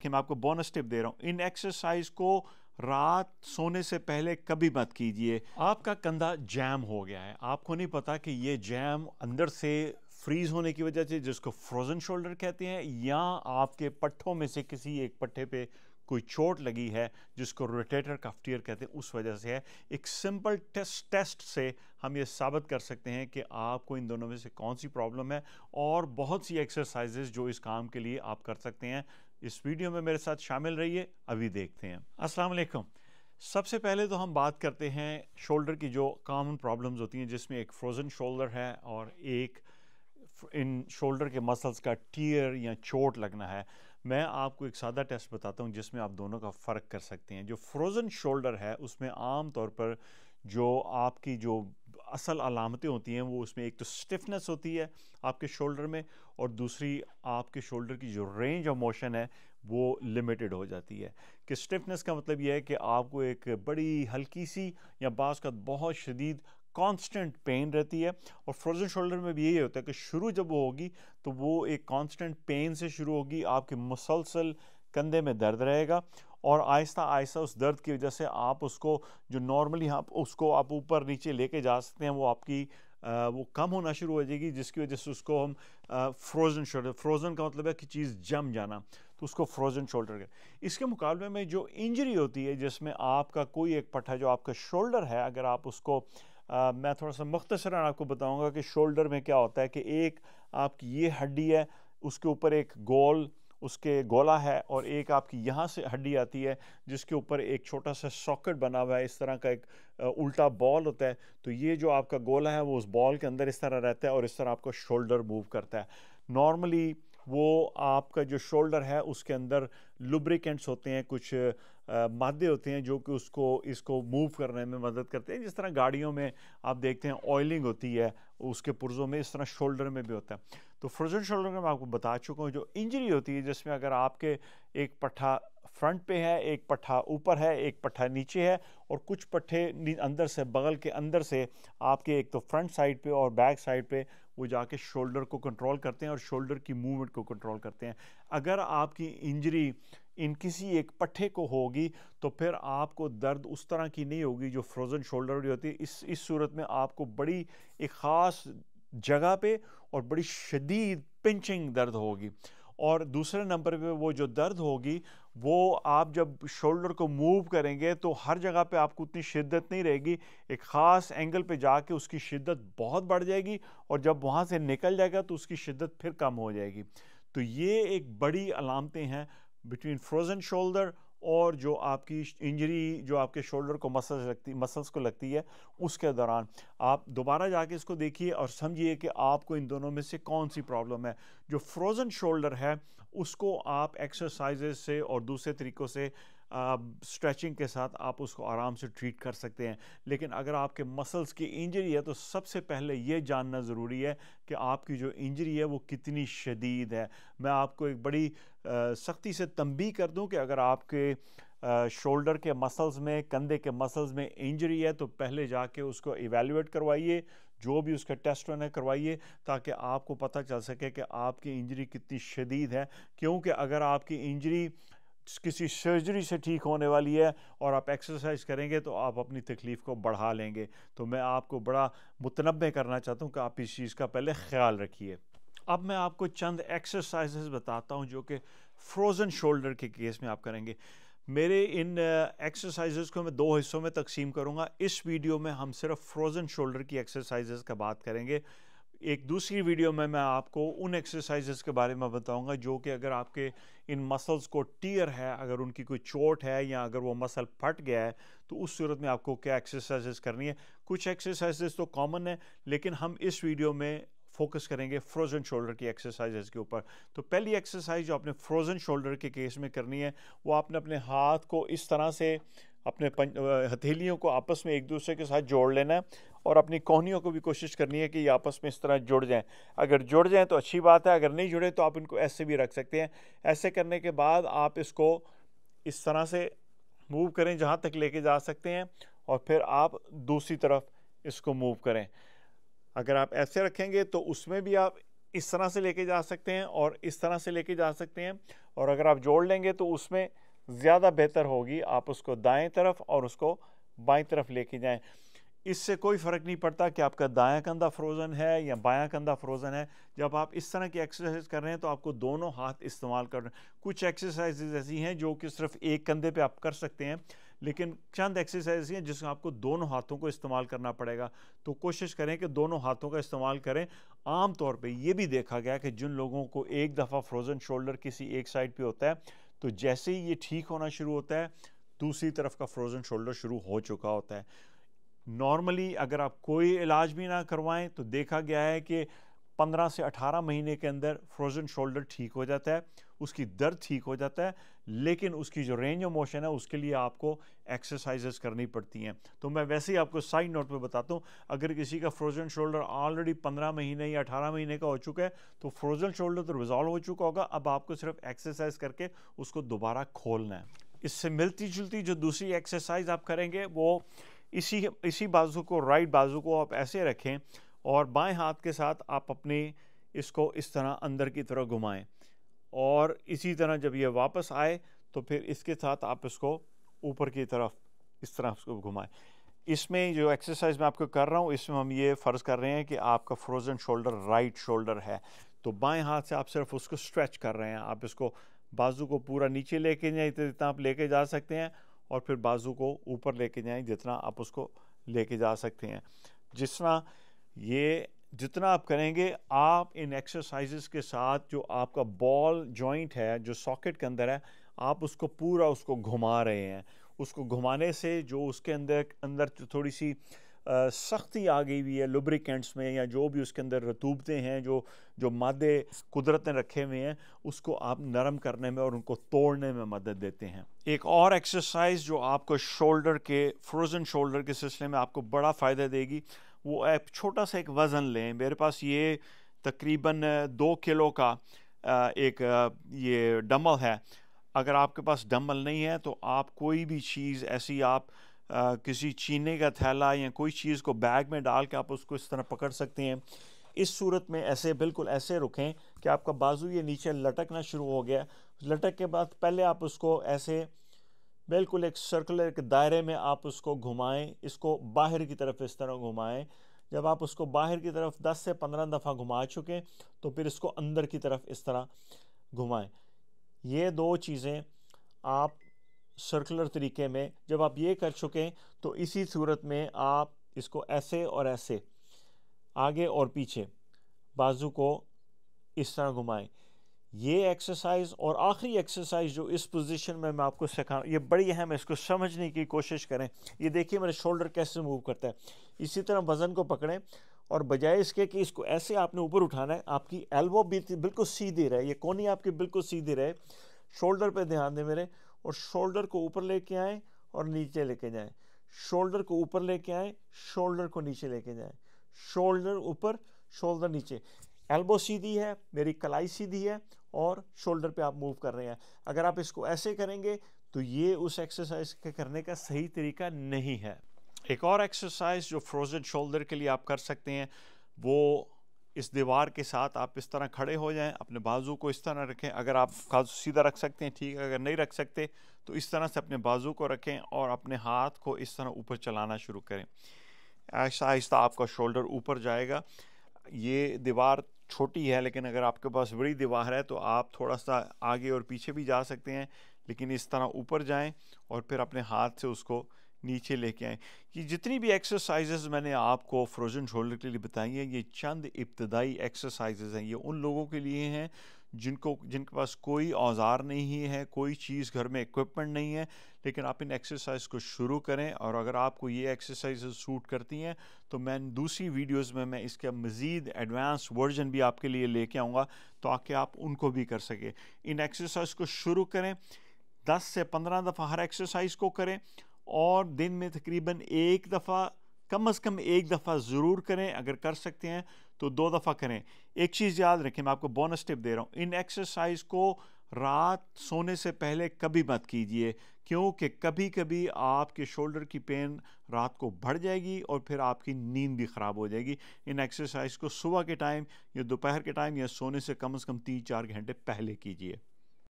कि मैं आपको बोनस टिप दे रहा हूँ, इन एक्सरसाइज को रात सोने से पहले कभी मत कीजिए। आपका कंधा जैम हो गया है, आपको नहीं पता कि ये जैम अंदर से फ्रीज होने की वजह से, जिसको फ्रोजन शोल्डर कहते हैं, या आपके पट्ठों में से किसी एक पट्टे पे कोई चोट लगी है जिसको रोटेटर कफ टियर कहते हैं, उस वजह से है। एक सिंपल टेस्ट से हम ये साबित कर सकते हैं कि आपको इन दोनों में से कौन सी प्रॉब्लम है, और बहुत सी एक्सरसाइजेज जो इस काम के लिए आप कर सकते हैं। इस वीडियो में मेरे साथ शामिल रहिए, अभी देखते हैं। अस्सलाम वालेकुम। सबसे पहले तो हम बात करते हैं शोल्डर की जो कॉमन प्रॉब्लम्स होती हैं, जिसमें एक फ्रोजन शोल्डर है और एक इन शोल्डर के मसल्स का टियर या चोट लगना है। मैं आपको एक सादा टेस्ट बताता हूँ जिसमें आप दोनों का फ़र्क कर सकते हैं। जो फ्रोज़न शोल्डर है उसमें आम तौर पर जो आपकी जो असल अलामतें होती हैं, वो उसमें एक तो स्टिफनेस होती है आपके शोल्डर में, और दूसरी आपके शोल्डर की जो रेंज ऑफ मोशन है वो लिमिटेड हो जाती है। कि स्टिफनेस का मतलब ये है कि आपको एक बड़ी हल्की सी या बाज़ का बहुत शदीद कांस्टेंट पेन रहती है, और फ्रोजन शोल्डर में भी यही होता है कि शुरू जब वो होगी तो वो एक कांस्टेंट पेन से शुरू होगी, आपके मुसलसल कंधे में दर्द रहेगा, और आहिस्ता आहिस्ता उस दर्द की वजह से आप उसको जो नॉर्मली आप उसको आप ऊपर नीचे लेके जा सकते हैं, वो आपकी वो कम होना शुरू हो जाएगी, जिसकी वजह से उसको हम फ्रोजन शोल्डर, फ्रोजन का मतलब है कि चीज़ जम जाना, तो उसको फ्रोजन शोल्डर है। इसके मुकाबले में जो इंजरी होती है जिसमें आपका कोई एक पट्टा जो आपका शोल्डर है, अगर आप उसको मैं थोड़ा सा मुख्तसरन आपको बताऊंगा कि शोल्डर में क्या होता है। कि एक आपकी ये हड्डी है, उसके ऊपर एक उसके गोला है, और एक आपकी यहाँ से हड्डी आती है जिसके ऊपर एक छोटा सा सॉकेट बना हुआ है, इस तरह का एक उल्टा बॉल होता है। तो ये जो आपका गोला है वो उस बॉल के अंदर इस तरह रहता है, और इस तरह आपका शोल्डर मूव करता है। नॉर्मली वो आपका जो शोल्डर है उसके अंदर लुब्रिकेंट्स होते हैं, कुछ मादे होते हैं जो कि इसको मूव करने में मदद करते हैं। जिस तरह गाड़ियों में आप देखते हैं ऑयलिंग होती है उसके पुर्जों में, इस तरह शोल्डर में भी होता है। तो फ्रोजन शोल्डर में मैं आपको बता चुका हूँ जो इंजरी होती है, जिसमें अगर आपके एक पट्ठा फ्रंट पे है, एक पट्ठा ऊपर है, एक पट्ठा नीचे है, और कुछ पट्ठे अंदर से, बगल के अंदर से आपके एक तो फ्रंट साइड पे और बैक साइड पे वो जाके शोल्डर को कंट्रोल करते हैं और शोल्डर की मूवमेंट को कंट्रोल करते हैं। अगर आपकी इंजरी इन किसी एक पट्ठे को होगी तो फिर आपको दर्द उस तरह की नहीं होगी जो फ्रोजन शोल्डर होती है। इस सूरत में आपको बड़ी एक ख़ास जगह पे और बड़ी शदीद पिंचिंग दर्द होगी, और दूसरे नंबर पे वो जो दर्द होगी वो आप जब शोल्डर को मूव करेंगे तो हर जगह पे आपको उतनी शिद्दत नहीं रहेगी, एक ख़ास एंगल पे जाके उसकी शिद्दत बहुत बढ़ जाएगी, और जब वहाँ से निकल जाएगा तो उसकी शिद्दत फिर कम हो जाएगी। तो ये एक बड़ी अलामतें हैं बिटवीन फ्रोजन शोल्डर और जो आपकी इंजरी जो आपके शोल्डर को मसल्स को लगती है उसके दौरान। आप दोबारा जाके इसको देखिए और समझिए कि आपको इन दोनों में से कौन सी प्रॉब्लम है। जो फ्रोजन शोल्डर है उसको आप एक्सरसाइजेज से और दूसरे तरीक़ों से स्ट्रेचिंग के साथ आप उसको आराम से ट्रीट कर सकते हैं। लेकिन अगर आपके मसल्स की इंजरी है तो सबसे पहले ये जानना ज़रूरी है कि आपकी जो इंजरी है वो कितनी शदीद है। मैं आपको एक बड़ी सख्ती से तंबीह कर दूं कि अगर आपके शोल्डर के मसल्स में, कंधे के मसल्स में इंजरी है तो पहले जाके उसको इवैल्यूएट करवाइए, जो भी उसका टेस्ट होना करवाइए, ताकि आपको पता चल सके कि आपकी इंजरी कितनी शदीद है। क्योंकि अगर आपकी इंजरी किसी सर्जरी से ठीक होने वाली है और आप एक्सरसाइज करेंगे तो आप अपनी तकलीफ़ को बढ़ा लेंगे। तो मैं आपको बड़ा मुतनब्बे करना चाहता हूँ कि आप इस चीज़ का पहले ख्याल रखिए। अब मैं आपको चंद एक्सरसाइजेस बताता हूँ जो कि फ्रोज़न शोल्डर के केस में आप करेंगे। मेरे इन एक्सरसाइजेस को मैं दो हिस्सों में तकसीम करूँगा। इस वीडियो में हम सिर्फ फ्रोज़न शोल्डर की एक्सरसाइजेस का बात करेंगे। एक दूसरी वीडियो में मैं आपको उन एक्सरसाइजेस के बारे में बताऊंगा जो कि अगर आपके इन मसल्स को टियर है, अगर उनकी कोई चोट है या अगर वो मसल फट गया है तो उस सूरत में आपको क्या एक्सरसाइजेस करनी है। कुछ एक्सरसाइजेस तो कॉमन है, लेकिन हम इस वीडियो में फोकस करेंगे फ्रोजन शोल्डर की एक्सरसाइजेस के ऊपर। तो पहली एक्सरसाइज जो आपने फ्रोजन शोल्डर के केस में करनी है, वो आपने अपने हाथ को इस तरह से, अपने हथेलियों को आपस में एक दूसरे के साथ जोड़ लेना है, और अपनी कोहनियों को भी कोशिश करनी है कि ये आपस में इस तरह जुड़ जाएं। अगर जुड़ जाएं तो अच्छी बात है, अगर नहीं जुड़े तो आप इनको ऐसे भी रख सकते हैं। ऐसे करने के बाद आप इसको इस तरह से मूव करें जहाँ तक लेके जा सकते हैं, और फिर आप दूसरी तरफ इसको मूव करें। अगर आप ऐसे रखेंगे तो उसमें भी आप اس طرح سے لے کے جا سکتے ہیں اور اس طرح سے لے کے جا سکتے ہیں، اور اگر آپ جوڑ لیں گے تو اس میں زیادہ بہتر ہوگی، آپ اس کو دائیں طرف اور اس کو بائیں طرف لے کے جائیں۔ اس سے کوئی فرق نہیں پڑتا کہ آپ کا دایاں کندھا فروزن ہے یا بایاں کندھا فروزن ہے۔ جب آپ اس طرح کی ایکسرسائز کر رہے ہیں تو آپ کو دونوں ہاتھ استعمال کر رہے ہیں۔ کچھ ایکسرسائزز ایسی ہیں جو کہ صرف ایک کندھے پہ آپ کر سکتے ہیں، لیکن چند ایکسرسائز ہیں جس میں آپ کو دونوں ہاتھوں کو استعمال کرنا پڑے گا، تو کوشش کریں کہ دونوں ہاتھوں کا استعمال کریں۔ عام طور پہ یہ بھی دیکھا گیا کہ جن لوگوں کو ایک دفعہ فروزن شولڈر کسی ایک سائڈ پہ ہوتا ہے تو جیسے ہی یہ ٹھیک ہونا شروع ہوتا ہے دوسری طرف کا فروزن شولڈر شروع ہو چکا ہوتا ہے۔ نارملی اگر آپ کوئی علاج بھی نہ کروائیں تو دیکھا گیا ہے کہ 15 سے 18 مہینے کے اندر فروزن شولڈر ٹھیک ہو جاتا ہے، اس کی درد ٹھیک ہو جاتا ہے، لیکن اس کی جو رینج آف موشن ہے اس کے لیے آپ کو ایکسرسائزز کرنی پڑتی ہیں۔ تو میں ویسے ہی آپ کو سائڈ نوٹ پہ بتاتا ہوں، اگر کسی کا فروزن شولڈر آلریڈی 15 مہینے یا 18 مہینے کا ہو چکا ہے تو فروزن شولڈر تو ریزالو ہو چکا ہوگا، اب آپ کو صرف ایکسرسائز کر کے اس کو دوبارہ کھولنا ہے۔ اس سے ملتی جلتی جو دوسری ایکسرسائز آپ کریں گے وہ اسی بازو کو، رائٹ بازو کو آپ ایسے رکھیں اور بائیں ہاتھ کے ساتھ آپ اپنے اس کو اس طرح اندر کی طرف گھمائیں، اور اسی طرح جب یہ واپس آئے تو پھر اس کے ساتھ آپ اس کو اوپر کی طرف اس طرح اس کو گھمائیں۔ اس میں جو ایکسرسائز میں آپ کو کر رہا ہوں اس میں ہم یہ فرض کر رہے ہیں کہ آپ کا فروزن شولڈر رائٹ شولڈر ہے، تو بائیں ہاتھ سے آپ صرف اس کو اسٹریچ کر رہے ہیں، آپ اس کو بازو کو پورا نیچے لے کے جائیں جتنا آپ لے کے جا سکتے ہیں، اور پھر بازو کو اوپر لے کے جائیں جتنا آپ اس کو لے کے جا سکتے ہیں۔ جتنا آپ کریں گے آپ ان ایکسرسائزز کے ساتھ جو آپ کا بال جوائنٹ ہے جو ساکٹ کے اندر ہے آپ اس کو پورا اس کو گھما رہے ہیں۔ اس کو گھمانے سے جو اس کے اندر تھوڑی سی سختی آ گئی ہوئی ہے لوبریکینٹس میں یا جو بھی اس کے اندر رطوبتیں ہیں جو مادے قدرت نے رکھے ہوئے ہیں اس کو آپ نرم کرنے میں اور ان کو توڑنے میں مدد دیتے ہیں۔ ایک اور ایکسرسائز جو آپ کو شولڈر کے فروزن شولڈر کے سلسلے میں آپ کو بڑا فائدہ دے گی، وہ ایک چھوٹا سا ایک وزن لیں۔ میرے پاس یہ تقریباً 2 کلو کا ایک یہ ڈمبل ہے۔ اگر آپ کے پاس ڈمبل نہیں ہے تو آپ کوئی بھی چیز ایسی آپ کسی چینے کا تھیلا یا کوئی چیز کو بیگ میں ڈال کے آپ اس کو اس طرح پکڑ سکتے ہیں۔ اس صورت میں ایسے بالکل ایسے رکھیں کہ آپ کا بازو یہ نیچے لٹکنا شروع ہو گیا، لٹک کے بعد پہلے آپ اس کو ایسے بالکل ایک سرکلر ایک دائرے میں آپ اس کو گھمائیں، اس کو باہر کی طرف اس طرح گھمائیں۔ جب آپ اس کو باہر کی طرف 10 سے 15 دفعہ گھما چکیں تو پھر اس کو اندر کی طرف اس طرح گھمائیں۔ یہ 2 چیزیں آپ سرکلر طریقے میں جب آپ یہ کر چکیں تو اسی صورت میں آپ اس کو ایسے اور ایسے آگے اور پیچھے بازو کو اس طرح گھمائیں۔ یہ ایکسرسائز اور آخری ایکسرسائز جو اس پوزیشن میں آپ کو سکھاؤں یہ بڑی اہم ہے، اس کو سمجھنے کی کوشش کریں۔ یہ دیکھیے میرے شولڈر کیسے موو کرتا ہے، اسی طرح وزن کو پکڑیں اور بجائے اس کے کہ اس کو ایسے آپ نے اوپر اٹھانا ہے، آپ کی ایلبو بھی بالکل سیدھی رہے، یہ کونی آپ کی بالکل سیدھی رہے، شولڈر پہ دھیان دیں میرے، اور شولڈر کو اوپر لے کے آئیں اور نیچے لے کے جائیں، شولڈر کو اوپر لے کے آئیں، شولڈر کو نیچے لے کے جائیں، شولڈر اوپر شولڈر نیچے، ایلبو سیدھی ہے، میری کلائی سیدھی ہے اور شولڈر پہ آپ موو کر رہے ہیں۔ اگر آپ اس کو ایسے کریں گے تو یہ اس ایکسرسائز کے کرنے کا صحیح طریقہ نہیں ہے۔ ایک اور ایکسرسائز جو فروزن شولڈر کے لیے آپ کر سکتے ہیں وہ اس دیوار کے ساتھ آپ اس طرح کھڑے ہو جائیں، اپنے بازو کو اس طرح رکھیں، اگر آپ سیدھا رکھ سکتے ہیں ٹھیک ہے، اگر نہیں رکھ سکتے تو اس طرح سے اپنے بازو کو رکھیں اور اپنے ہاتھ کو اس طرح اوپر چلانا شروع کریں۔ آہستہ آہستہ آپ کا شولڈر اوپر جائے گا۔ یہ دیوار چھوٹی ہے لیکن اگر آپ کے پاس بڑی دیوار ہے تو آپ تھوڑا سا آگے اور پیچھے بھی جا سکتے ہیں، لیکن اس طرح اوپر جائیں اور پھر اپنے ہاتھ سے اس کو نیچے لے کے آئیں۔ یہ جتنی بھی ایکسرسائزز میں نے آپ کو فروزن شولڈر کے لیے بتائی ہیں یہ چند ابتدائی ایکسرسائزز ہیں، یہ ان لوگوں کے لیے ہیں جن کے پاس کوئی اوزار نہیں ہے، کوئی چیز گھر میں ایکوپمنٹ نہیں ہے، لیکن آپ ان ایکسرسائز کو شروع کریں، اور اگر آپ کو یہ ایکسرسائزز سوٹ کرتی ہیں تو میں دوسری ویڈیوز میں اس کا مزید ایڈوانس ورژن بھی آپ کے لیے لے کے آؤں گا تاکہ آپ ان کو بھی کر سکیں۔ ان ایکسرسائز کو شروع کریں، 10 سے 15 دفعہ ہر ایکسرسائز کو کریں، اور دن میں تقریباً ایک دفعہ کم از کم ایک دفعہ ضرور کریں، اگر کر سکتے ہیں تو 2 دفعہ کریں۔ ایک چیز یاد رکھیں، میں آپ کو بونس ٹپ دے رہا ہوں، ان ایکسرسائز کو رات سونے سے پہلے کبھی مت کیجیے، کیونکہ کبھی کبھی آپ کے شولڈر کی پین رات کو بڑھ جائے گی اور پھر آپ کی نیند بھی خراب ہو جائے گی۔ ان ایکسرسائز کو صبح کے ٹائم یا دوپہر کے ٹائم یا سونے سے کم از کم 3-4 گھنٹے پہلے کیجیے۔